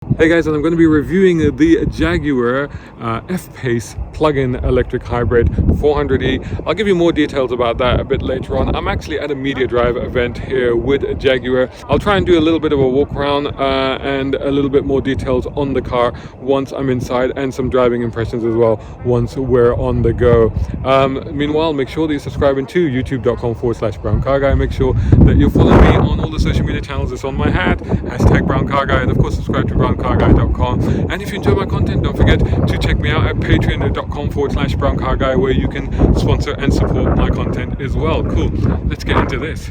Hey guys, and I'm going to be reviewing the Jaguar F-Pace plug-in electric hybrid 400e. I'll give you more details about that a bit later on. I'm actually at a media drive event here with Jaguar. I'll try and do a little bit of a walk around and a little bit more details on the car once I'm inside, and some driving impressions as well once we're on the go. Meanwhile, make sure that you're subscribing to youtube.com/browncarguy. Make sure that you're following me on all the social media channels. It's on my hat, #browncarguy, and of course subscribe to browncarguy.com. And if you enjoy my content, don't forget to check me out at patreon.com/browncarguy, where you can sponsor and support my content as well. Cool, let's get into this.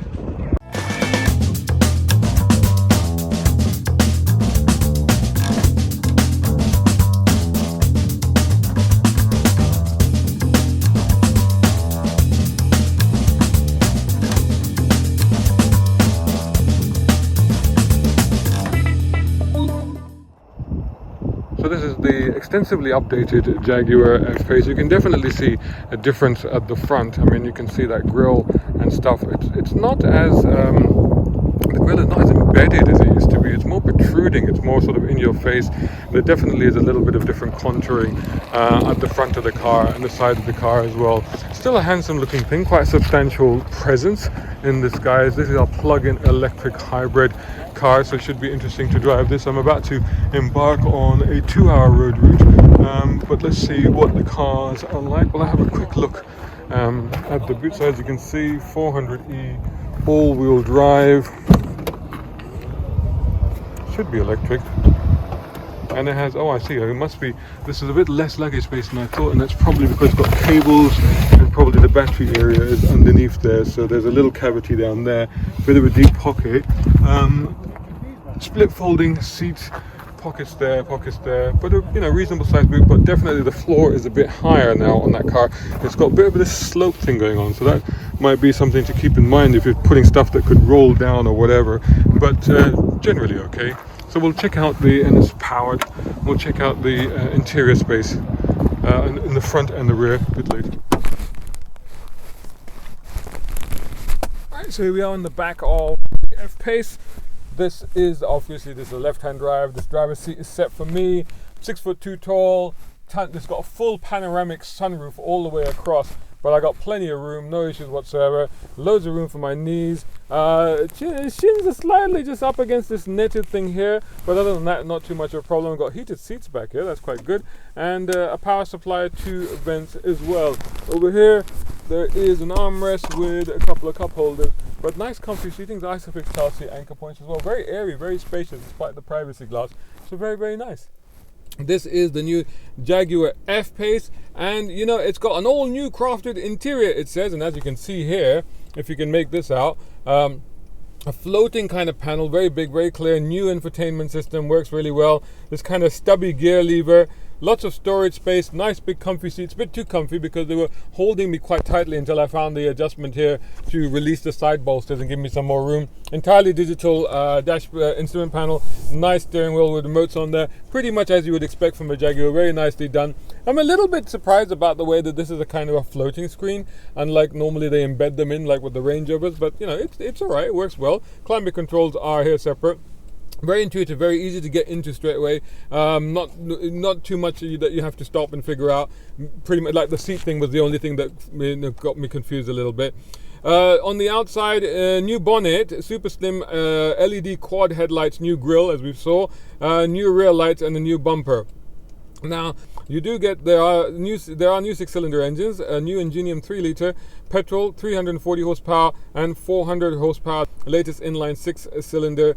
So this is the extensively updated Jaguar F-Pace. You can definitely see a difference at the front. I mean, you can see that grille and stuff. It's not as the grille is not as embedded as it used to be. It's more protruding. It's more sort of in your face. There definitely is a little bit of different contouring at the front of the car and the side of the car as well. Still a handsome looking thing. Quite a substantial presence in this, guys. This is our plug-in electric hybrid car, so it should be interesting to drive this. I'm about to embark on a 2-hour road route, but let's see what the cars are like. Well, I have a quick look at the boot. So as you can see, 400e all-wheel drive, should be electric, and it has, oh, I see, it must be, this is a bit less luggage space than I thought, and that's probably because it's got cables, and probably the battery area is underneath there, so there's a little cavity down there, bit of a deep pocket. Split folding seats, pockets there, but a reasonable sized boot. But definitely the floor is a bit higher now on that car. It's got a bit of this slope thing going on, so that might be something to keep in mind if you're putting stuff that could roll down or whatever, but generally okay. So we'll check out and it's powered, we'll check out the interior space in the front and the rear a bit later. Alright, so here we are in the back of the F-Pace. This is obviously, this is a left-hand drive. This driver's seat is set for me. 6'2" tall. It's got a full panoramic sunroof all the way across, but I got plenty of room, no issues whatsoever. Loads of room for my knees. Shins are slightly just up against this netted thing here, but other than that, not too much of a problem. I've got heated seats back here, that's quite good, and a power supply, 2 vents as well. Over here, there is an armrest with a couple of cup holders, but nice comfy seating, the Isofix child seat anchor points as well. Very airy, very spacious, despite the privacy glass. So very, very nice. This is the new Jaguar F-Pace, and it's got an all new crafted interior, it says, and as you can see here, if you can make this out, a floating kind of panel, very big, very clear, new infotainment system, works really well. This kind of stubby gear lever, lots of storage space, nice big comfy seats, a bit too comfy because they were holding me quite tightly until I found the adjustment here to release the side bolsters and give me some more room. Entirely digital instrument panel, nice steering wheel with remotes on there, pretty much as you would expect from a Jaguar, very nicely done. I'm a little bit surprised about the way that this is a kind of a floating screen, unlike normally they embed them in like with the Range Rovers, but it's alright, it works well. Climate controls are here separate. Very intuitive, very easy to get into straight away. Not too much that you have to stop and figure out. Pretty much like the seat thing was the only thing that got me confused a little bit. On the outside, new bonnet, super slim LED quad headlights, new grille as we saw, new rear lights, and a new bumper. Now you do get there are new 6-cylinder engines, a new Ingenium 3-liter petrol, 340 horsepower and 400 horsepower. Latest inline 6-cylinder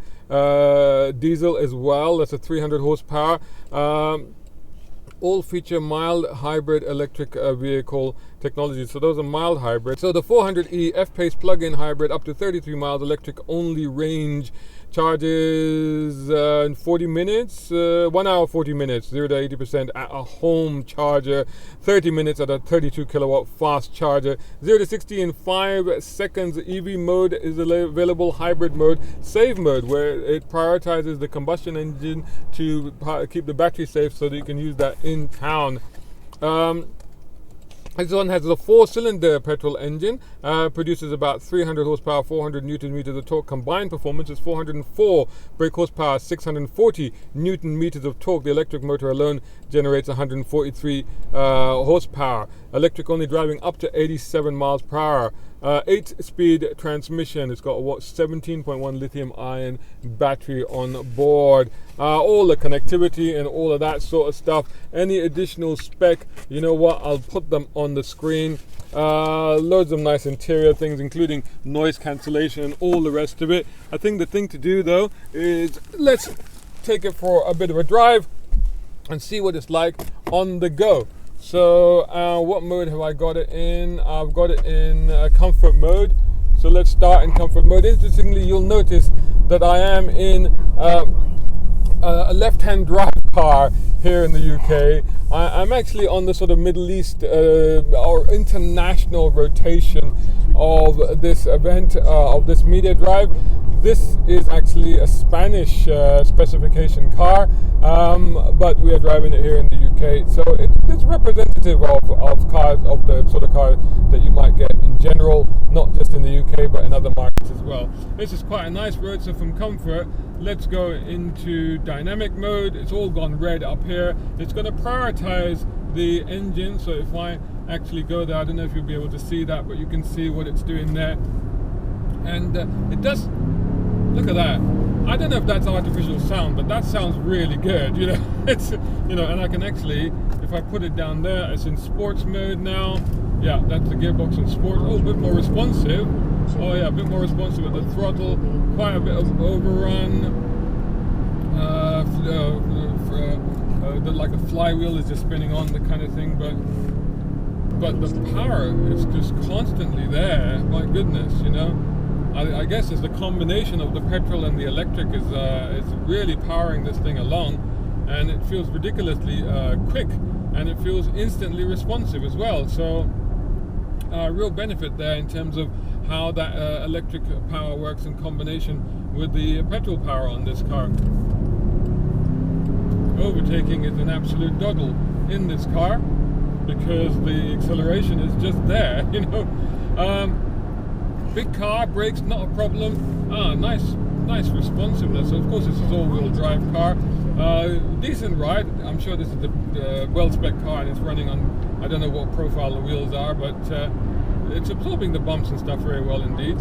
diesel as well. That's a 300 horsepower. All feature mild hybrid electric vehicle technology. So those are mild hybrids. So the 400e F-Pace plug-in hybrid, up to 33 miles electric only range, charges in 40 minutes, 1 hour 40 minutes, 0 to 80% at a home charger, 30 minutes at a 32 kilowatt fast charger, 0 to 60 in 5 seconds. EV mode is available, hybrid mode, save mode, where it prioritizes the combustion engine to keep the battery safe so that you can use that in town. This one has a 4-cylinder petrol engine, produces about 300 horsepower, 400 newton meters of torque. Combined performance is 404 brake horsepower, 640 newton meters of torque. The electric motor alone generates 143 horsepower. Electric only, driving up to 87 miles per hour. 8-speed transmission. It's got a 17.1 lithium-ion battery on board. All the connectivity and all of that sort of stuff. Any additional spec, you know what, I'll put them on the screen. Loads of nice interior things, including noise cancellation and all the rest of it. I think the thing to do though is let's take it for a bit of a drive and see what it's like on the go. So what mode have I got it in? I've got it in comfort mode. So let's start in comfort mode. Interestingly, you'll notice that I am in a left-hand drive car here in the UK. I'm actually on the sort of Middle East or international rotation of this event, of this media drive. This is actually a Spanish specification car, but we are driving it here in the UK. So it's representative of cars, of the sort of car that you might get in general, not just in the UK, but in other markets as well. This is quite a nice road, so from comfort, let's go into dynamic mode. It's all gone red up here. It's going to prioritize the engine, so if I actually go there, I don't know if you'll be able to see that, but you can see what it's doing there. And it does, look at that. I don't know if that's artificial sound, but that sounds really good, you know. It's, you know, and I can actually, if I put it down there, it's in sports mode now. Yeah, that's the gearbox in sports. Oh, a bit more responsive. Oh yeah, a bit more responsive with the throttle. Quite a bit of overrun. Like the flywheel is just spinning on, the kind of thing, but the power is just constantly there. My goodness, you know. I guess it's the combination of the petrol and the electric is really powering this thing along, and it feels ridiculously quick, and it feels instantly responsive as well. So real benefit there in terms of how that electric power works in combination with the petrol power on this car. Overtaking is an absolute doddle in this car because the acceleration is just there, you know. Big car, brakes not a problem. Nice responsiveness. Of course, this is all-wheel drive car. Decent ride. I'm sure this is the well-spec car, and it's running on, I don't know what profile the wheels are, but it's absorbing the bumps and stuff very well indeed.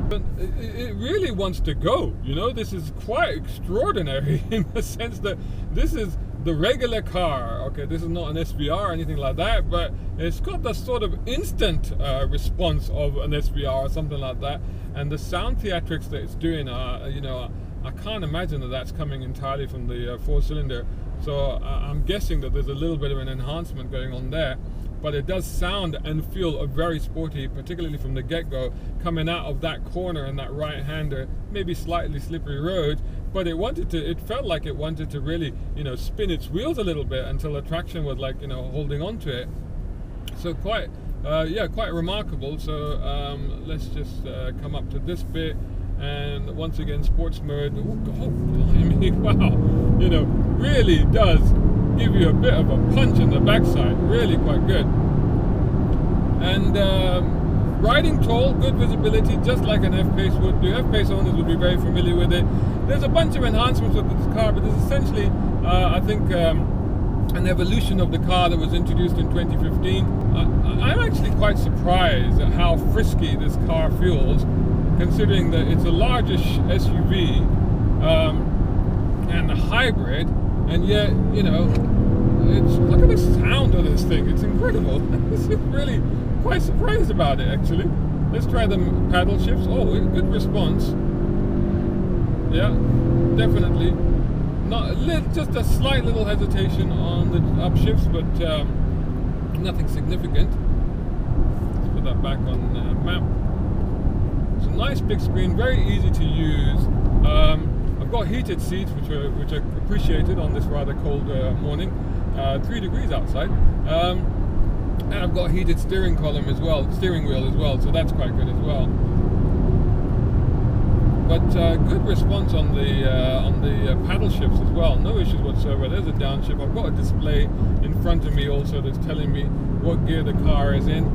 But it really wants to go, you know. This is quite extraordinary in the sense that this is the regular car. Okay, this is not an SVR or anything like that, but it's got the sort of instant response of an SVR or something like that. And the sound theatrics that it's doing are, you know, I can't imagine that that's coming entirely from the 4-cylinder. So I'm guessing that there's a little bit of an enhancement going on there. But it does sound and feel very sporty, particularly from the get-go, coming out of that corner and that right-hander, maybe slightly slippery road. But it felt like it wanted to really, you know, spin its wheels a little bit until the traction was like, you know, holding on to it. So quite remarkable. So let's just come up to this bit, and once again, sports mode. Oh, blimey, wow, you know, really does give you a bit of a punch in the backside. Really quite good. And riding tall, good visibility, just like an F-Pace would do. F-Pace owners would be very familiar with it. There's a bunch of enhancements with this car, but it's essentially, I think, an evolution of the car that was introduced in 2015. I'm actually quite surprised at how frisky this car feels, considering that it's a largish SUV and a hybrid, and yet, you know, look at the sound of this thing. It's incredible. I'm really quite surprised about it, actually. Let's try the paddle shifts. Oh, good response. Yeah, definitely. Just a slight little hesitation on the upshifts, but nothing significant. Let's put that back on the map. It's a nice big screen, very easy to use. I've got heated seats, which are appreciated on this rather cold morning. 3 degrees outside. And I've got heated steering wheel as well, so that's quite good as well. But good response on the paddle shifts as well. No issues whatsoever. There's a downshift. I've got a display in front of me also that's telling me what gear the car is in.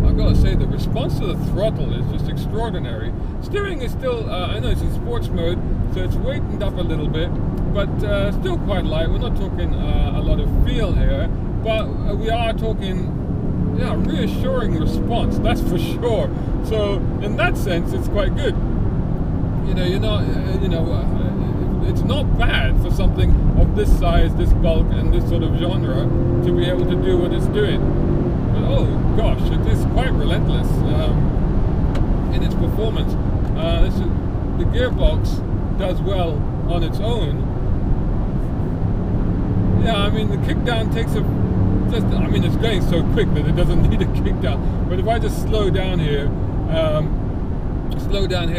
I've got to say the response to the throttle is just extraordinary. Steering is still, I know it's in sports mode, so it's weightened up a little bit, but still quite light. We're not talking a lot of feel here, but we are talking, yeah, reassuring response, that's for sure. So in that sense, it's quite good. You're not, it's not bad for something of this size, this bulk, and this sort of genre to be able to do what it's doing. But oh gosh, it is quite relentless in its performance. The gearbox does well on its own. Yeah, I mean the kickdown takes it's going so quick that it doesn't need a kickdown. But if I just slow down here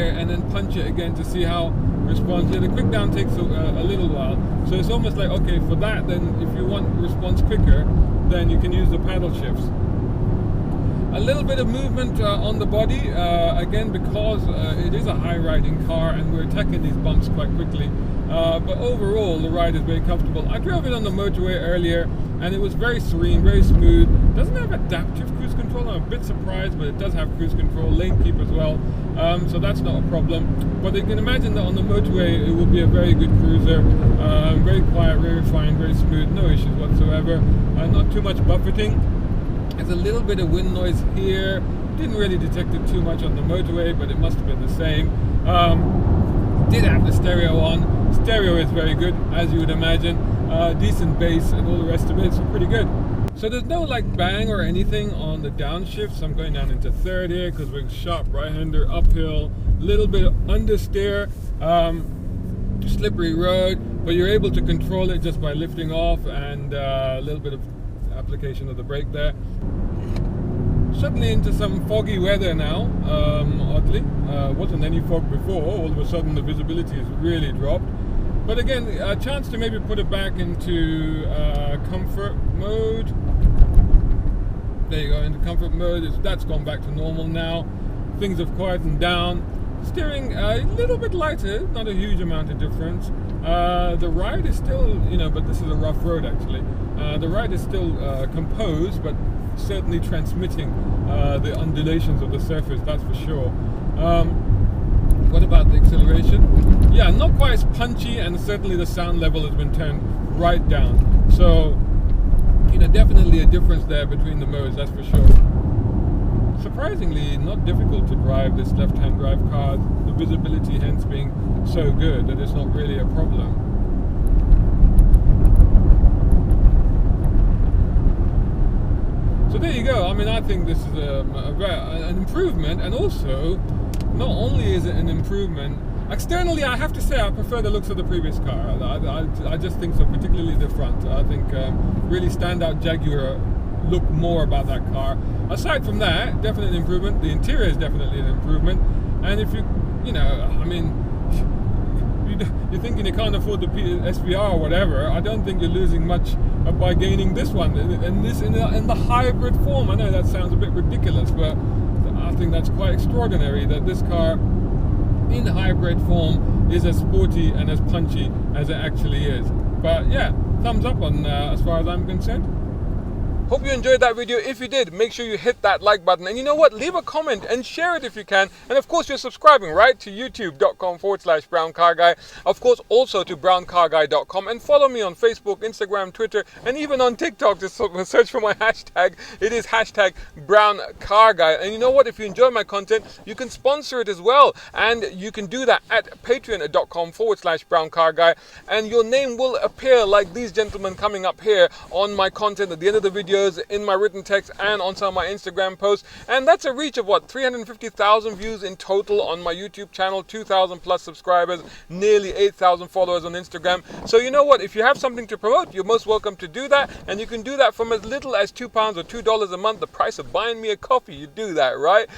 and then punch it again to see how it responds. Yeah, the quick down takes a little while. So it's almost like, okay, for that then if you want response quicker, then you can use the paddle shifts. A little bit of movement on the body, again because it is a high riding car and we're attacking these bumps quite quickly. But overall the ride is very comfortable. I drove it on the motorway earlier and it was very serene, very smooth. Doesn't have adaptive cruise control. I'm a bit surprised, but it does have cruise control, lane keep as well. So that's not a problem. But you can imagine that on the motorway it will be a very good cruiser. Very quiet, very refined, very smooth, no issues whatsoever. Not too much buffeting. There's a little bit of wind noise here. Didn't really detect it too much on the motorway, but it must have been the same. Did have the stereo on. Stereo is very good, as you would imagine. Decent bass and all the rest of it, so pretty good. So there's no like bang or anything on the downshift. So I'm going down into third here because we're sharp right-hander, uphill, little bit of understeer, slippery road, but you're able to control it just by lifting off and a little bit of application of the brake there. Suddenly into some foggy weather now, oddly. Wasn't any fog before. All of a sudden the visibility has really dropped. But again, a chance to maybe put it back into comfort mode. There you go, into comfort mode. That's gone back to normal now. Things have quietened down. Steering a little bit lighter, not a huge amount of difference. The ride is still, but this is a rough road actually. The ride is still composed, but certainly transmitting the undulations of the surface, that's for sure. What about the acceleration? Yeah, not quite as punchy, and certainly the sound level has been turned right down. So, definitely a difference there between the modes, that's for sure. Surprisingly, not difficult to drive this left-hand drive car. The visibility hence being so good that it's not really a problem. So there you go. I mean, I think this is an improvement, and also, not only is it an improvement, externally I have to say I prefer the looks of the previous car. I just think so, particularly the front. I think really standout Jaguar look more about that car. Aside from that, definitely an improvement. The interior is definitely an improvement. And if you're thinking you can't afford the SVR or whatever, I don't think you're losing much by gaining this one. And this in the hybrid form. I know that sounds a bit ridiculous, but I think that's quite extraordinary that this car in hybrid form is as sporty and as punchy as it actually is. But yeah, thumbs up on as far as I'm concerned. Hope you enjoyed that video. If you did, make sure you hit that like button. And you know what? Leave a comment and share it if you can. And of course, you're subscribing, right? To youtube.com/BrownCarGuy. Of course, also to browncarguy.com. And follow me on Facebook, Instagram, Twitter, and even on TikTok. Just search for my hashtag. It is hashtag BrownCarGuy. And you know what? If you enjoy my content, you can sponsor it as well. And you can do that at patreon.com/BrownCarGuy. And your name will appear like these gentlemen coming up here on my content at the end of the video, in my written text, and on some of my Instagram posts. And that's a reach of 350,000 views in total on my YouTube channel, 2,000 plus subscribers, nearly 8,000 followers on Instagram. So you know what, if you have something to promote, you're most welcome to do that, and you can do that from as little as £2 or $2 a month, the price of buying me a coffee. You do that, right?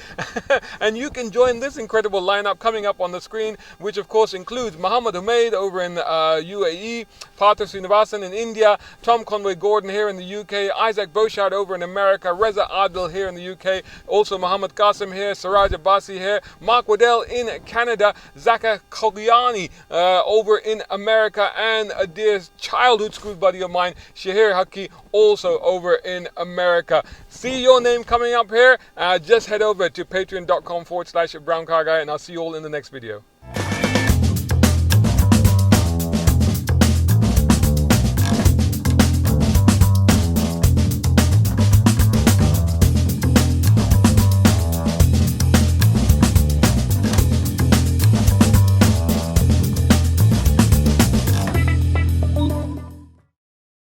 And you can join this incredible lineup coming up on the screen, which of course includes Muhammad Humaid over in UAE, Partha Srinivasan in India, Tom Conway Gordon here in the UK, Isaac Boshad over in America, Reza Adil here in the UK, also Muhammad Qasim here, Siraj Abbasi here, Mark Waddell in Canada, Zaka Kogliani over in America, and a dear childhood school buddy of mine, Shahir Haki, also over in America. See your name coming up here. Just head over to patreon.com/browncarguy, and I'll see you all in the next video.